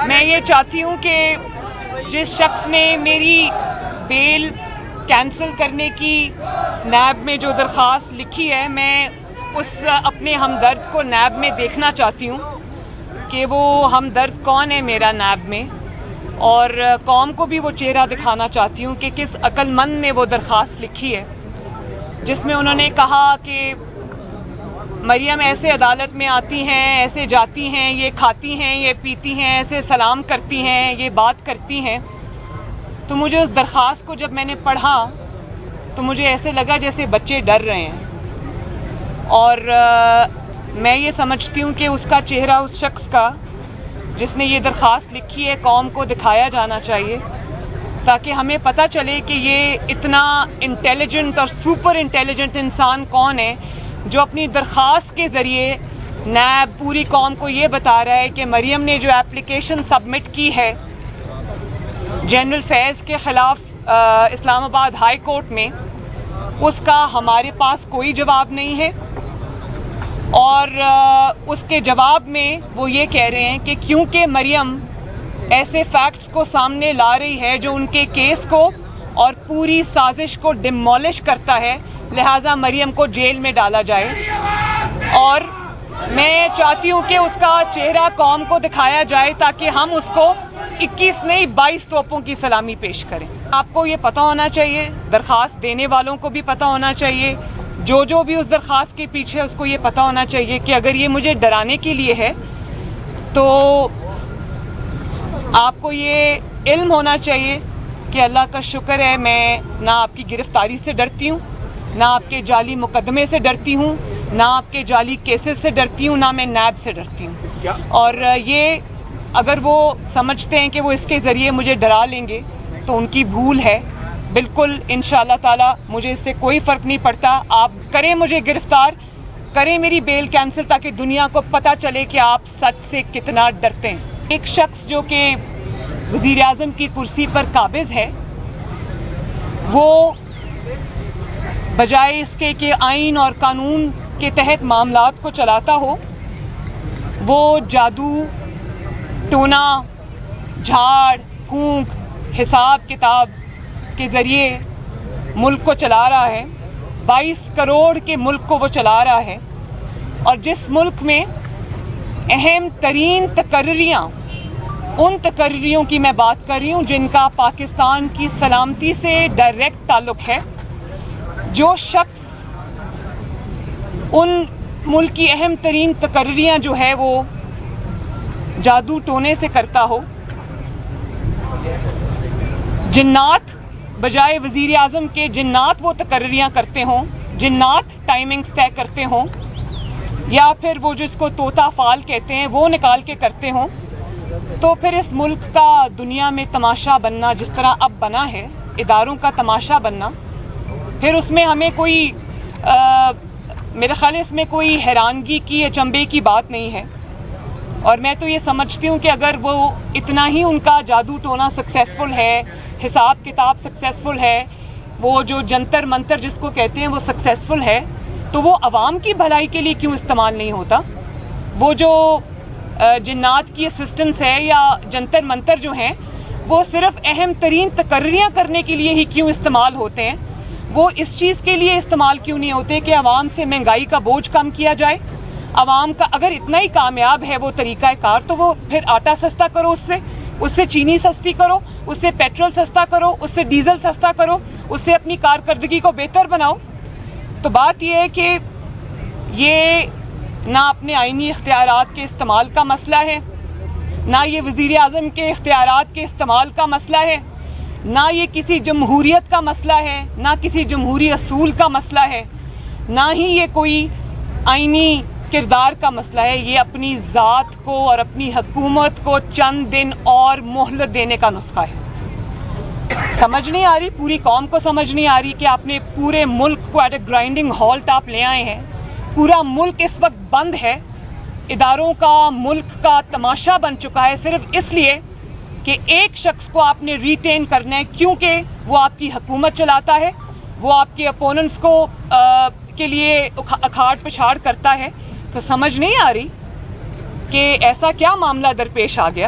میں یہ چاہتی ہوں کہ جس شخص نے میری بیل کینسل کرنے کی نیب میں جو درخواست لکھی ہے، میں اس اپنے ہمدرد کو نیب میں دیکھنا چاہتی ہوں کہ وہ ہمدرد کون ہے میرا نیب میں، اور قوم کو بھی وہ چہرہ دکھانا چاہتی ہوں کہ کس عقل مند نے وہ درخواست لکھی ہے، جس میں انہوں نے کہا کہ مریم ایسے عدالت میں آتی ہیں، ایسے جاتی ہیں، یہ کھاتی ہیں، یہ پیتی ہیں، ایسے سلام کرتی ہیں، یہ بات کرتی ہیں۔ تو مجھے اس درخواست کو جب میں نے پڑھا تو مجھے ایسے لگا جیسے بچے ڈر رہے ہیں، اور میں یہ سمجھتی ہوں کہ اس کا چہرہ اس شخص کا جس نے یہ درخواست لکھی ہے قوم کو دکھایا جانا چاہیے، تاکہ ہمیں پتہ چلے کہ یہ اتنا انٹیلیجنٹ اور سپر انٹیلیجنٹ انسان کون ہے جو اپنی درخواست کے ذریعے نیب پوری قوم کو یہ بتا رہا ہے کہ مریم نے جو اپلیکیشن سبمٹ کی ہے جنرل فیض کے خلاف اسلام آباد ہائی کورٹ میں، اس کا ہمارے پاس کوئی جواب نہیں ہے، اور اس کے جواب میں وہ یہ کہہ رہے ہیں کہ کیونکہ مریم ایسے فیکٹس کو سامنے لا رہی ہے جو ان کے کیس کو اور پوری سازش کو ڈیمولش کرتا ہے، لہٰذا مریم کو جیل میں ڈالا جائے۔ اور میں چاہتی ہوں کہ اس کا چہرہ قوم کو دکھایا جائے تاکہ ہم اس کو 21 نہیں 22 توپوں کی سلامی پیش کریں۔ آپ کو یہ پتہ ہونا چاہیے، درخواست دینے والوں کو بھی پتہ ہونا چاہیے، جو بھی اس درخواست کے پیچھے اس کو یہ پتہ ہونا چاہیے کہ اگر یہ مجھے ڈرانے کے لیے ہے تو آپ کو یہ علم ہونا چاہیے کہ اللہ کا شکر ہے میں نہ آپ کی گرفتاری سے ڈرتی ہوں، نہ آپ کے جعلی مقدمے سے ڈرتی ہوں، نہ آپ کے جعلی کیسز سے ڈرتی ہوں، نہ میں نیب سے ڈرتی ہوں۔ اور یہ اگر وہ سمجھتے ہیں کہ وہ اس کے ذریعے مجھے ڈرا لیں گے تو ان کی بھول ہے۔ بالکل انشاءاللہ تعالیٰ مجھے اس سے کوئی فرق نہیں پڑتا، آپ کریں مجھے گرفتار، کریں میری بیل کینسل، تاکہ دنیا کو پتہ چلے کہ آپ سچ سے کتنا ڈرتے ہیں۔ ایک شخص جو کہ وزیر اعظم کی کرسی پر قابض ہے، وہ بجائے اس کے کہ آئین اور قانون کے تحت معاملات کو چلاتا ہو، وہ جادو ٹونا جھاڑ پھونک حساب کتاب کے ذریعے ملک کو چلا رہا ہے۔ 22 کروڑ کے ملک کو وہ چلا رہا ہے، اور جس ملک میں اہم ترین تقرریاں، ان تقرریوں کی میں بات کر رہی ہوں جن کا پاکستان کی سلامتی سے ڈائریکٹ تعلق ہے، جو شخص ان ملک کی اہم ترین تقرریاں جو ہے وہ جادو ٹونے سے کرتا ہو، جنات بجائے وزیر اعظم کے جنات وہ تقرریاں کرتے ہوں، جنات ٹائمنگز طے کرتے ہوں، یا پھر وہ جس کو طوطا فال کہتے ہیں وہ نکال کے کرتے ہوں، تو پھر اس ملک کا دنیا میں تماشا بننا جس طرح اب بنا ہے، اداروں کا تماشا بننا، پھر اس میں ہمیں کوئی میرے خیال ہے اس میں کوئی حیرانگی کی اچنبے کی بات نہیں ہے۔ اور میں تو یہ سمجھتی ہوں کہ اگر وہ اتنا ہی ان کا جادو ٹونا سکسیسفل ہے، حساب کتاب سکسیسفل ہے، وہ جو جنتر منتر جس کو کہتے ہیں وہ سکسیسفل ہے، تو وہ عوام کی بھلائی کے لیے کیوں استعمال نہیں ہوتا؟ وہ جو جنات کی اسسٹنس ہے یا جنتر منتر جو ہیں، وہ صرف اہم ترین تقرریاں کرنے کے لیے ہی کیوں استعمال ہوتے ہیں؟ وہ اس چیز کے لیے استعمال کیوں نہیں ہوتے کہ عوام سے مہنگائی کا بوجھ کم کیا جائے؟ عوام کا اگر اتنا ہی کامیاب ہے وہ طریقہ کار، تو وہ پھر آٹا سستا کرو، اس سے چینی سستی کرو، اس سے پیٹرول سستا کرو، اس سے ڈیزل سستا کرو، اس سے اپنی کارکردگی کو بہتر بناؤ۔ تو بات یہ ہے کہ یہ نہ اپنے آئینی اختیارات کے استعمال کا مسئلہ ہے، نہ یہ وزیر اعظم کے اختیارات کے استعمال کا مسئلہ ہے، نہ یہ کسی جمہوریت کا مسئلہ ہے، نہ کسی جمہوری اصول کا مسئلہ ہے، نہ ہی یہ کوئی آئینی کردار کا مسئلہ ہے۔ یہ اپنی ذات کو اور اپنی حکومت کو چند دن اور مہلت دینے کا نسخہ ہے۔ سمجھ نہیں آ رہی، پوری قوم کو سمجھ نہیں آ رہی کہ آپ نے پورے ملک کو ایٹ اے گرائنڈنگ ہالٹ آپ لے آئے ہیں۔ پورا ملک اس وقت بند ہے، اداروں کا ملک کا تماشا بن چکا ہے، صرف اس لیے کہ ایک شخص کو آپ نے ریٹین کرنا ہے کیونکہ وہ آپ کی حکومت چلاتا ہے، وہ آپ کے اپوننٹس کو کے لیے اکھاڑ پچھاڑ کرتا ہے۔ تو سمجھ نہیں آ رہی کہ ایسا کیا معاملہ درپیش آ گیا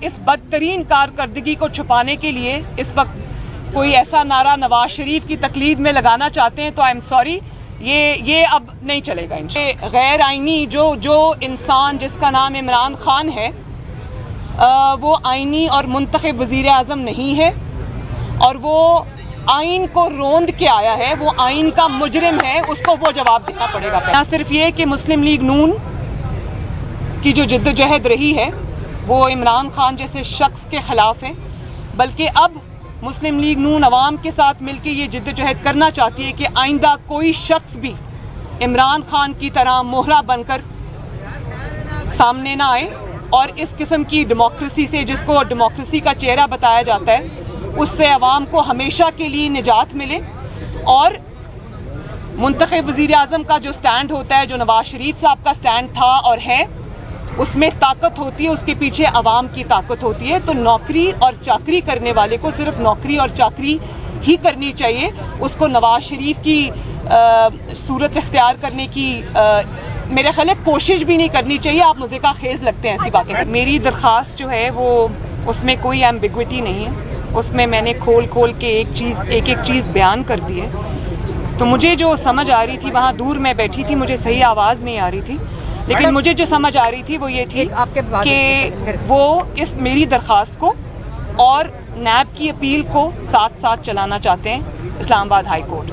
اس بدترین کارکردگی کو چھپانے کے لیے اس وقت کوئی ایسا نعرہ نواز شریف کی تقلید میں لگانا چاہتے ہیں تو آئی ایم سوری، یہ اب نہیں چلے گا انشاءاللہ۔ غیر آئینی جو انسان جس کا نام عمران خان ہے وہ آئینی اور منتخب وزیر اعظم نہیں ہے، اور وہ آئین کو روند کے آیا ہے، وہ آئین کا مجرم ہے، اس کو وہ جواب دینا پڑے گا۔ نہ صرف یہ کہ مسلم لیگ نون کی جو جدوجہد رہی ہے وہ عمران خان جیسے شخص کے خلاف ہے، بلکہ اب مسلم لیگ نون عوام کے ساتھ مل کے یہ جدوجہد کرنا چاہتی ہے کہ آئندہ کوئی شخص بھی عمران خان کی طرح مہرہ بن کر سامنے نہ آئے، اور اس قسم کی ڈیموکریسی سے، جس کو ڈیموکریسی کا چہرہ بتایا جاتا ہے، اس سے عوام کو ہمیشہ کے لیے نجات ملے۔ اور منتخب وزیر اعظم کا جو سٹینڈ ہوتا ہے، جو نواز شریف صاحب کا سٹینڈ تھا اور ہے، اس میں طاقت ہوتی ہے، اس کے پیچھے عوام کی طاقت ہوتی ہے۔ تو نوکری اور چاکری کرنے والے کو صرف نوکری اور چاکری ہی کرنی چاہیے، اس کو نواز شریف کی صورت اختیار کرنے کی میرے خیال ہے کوشش بھی نہیں کرنی چاہیے۔ آپ مزیکا خیز لگتے ہیں ایسی باتیں کریں۔ میری درخواست جو ہے وہ اس میں کوئی ایمبیگوٹی نہیں ہے، اس میں نے کھول کے ایک چیز بیان کر دی ہے۔ تو مجھے جو سمجھ آ رہی تھی، وہاں دور میں بیٹھی تھی، مجھے صحیح آواز نہیں آ رہی تھی، لیکن مجھے جو سمجھ آ رہی تھی وہ یہ تھی کہ وہ اس میری درخواست کو اور نیب کی اپیل کو ساتھ ساتھ چلانا چاہتے ہیں اسلام آباد ہائی کورٹ۔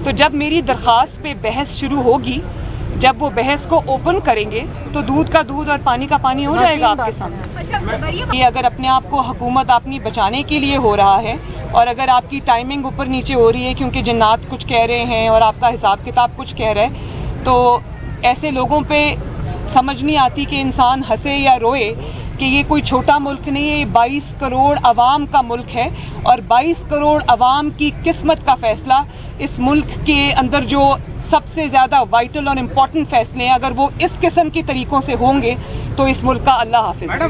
تو جب میری درخواست پہ بحث شروع ہوگی، جب وہ بحث کو اوپن کریں گے تو دودھ کا دودھ اور پانی کا پانی ہو جائے گا آپ کے سامنے۔ یہ اگر اپنے آپ کو حکومت اپنی بچانے کے لیے ہو رہا ہے، اور اگر آپ کی ٹائمنگ اوپر نیچے ہو رہی ہے کیونکہ جنات کچھ کہہ رہے ہیں اور آپ کا حساب کتاب کچھ کہہ رہا ہے، تو ایسے لوگوں پہ سمجھ نہیں آتی کہ انسان ہنسے یا روئے کہ یہ کوئی چھوٹا ملک نہیں ہے، یہ 22 کروڑ عوام کا ملک ہے، اور 22 کروڑ عوام کی قسمت کا فیصلہ اس ملک کے اندر جو سب سے زیادہ وائٹل اور امپورٹنٹ فیصلے ہیں، اگر وہ اس قسم کے طریقوں سے ہوں گے تو اس ملک کا اللہ حافظ ہے۔